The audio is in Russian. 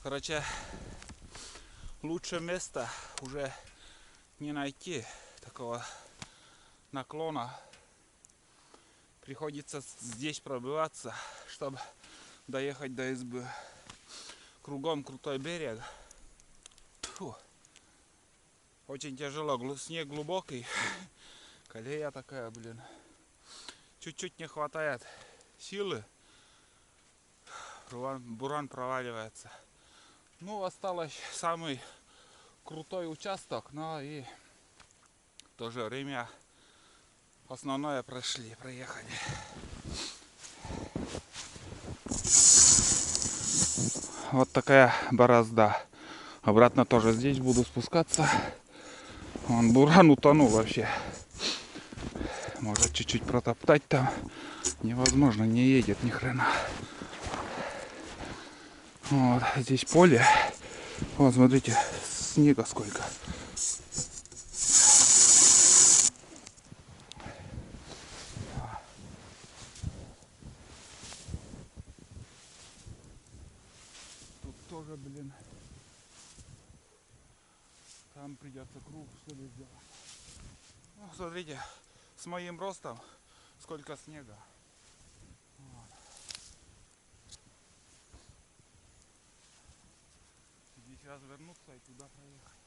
Короче, лучшее место уже не найти такого наклона. Приходится здесь пробиваться, чтобы доехать до избы. Кругом крутой берег. Фу. Очень тяжело, снег глубокий. Колея такая, блин. Чуть-чуть не хватает силы. Буран проваливается. Ну, осталось самый крутой участок, но и в то же время основное проехали. Вот такая борозда. Обратно тоже здесь буду спускаться. Вон буран утонул вообще. Может чуть-чуть протоптать там. Невозможно, не едет ни хрена. Вот здесь поле. Вот смотрите, снега сколько. Тут тоже, блин. Там придется круг, что ли, сделать. Ну, смотрите, с моим ростом сколько снега. Вот. Здесь развернуться и туда проехать.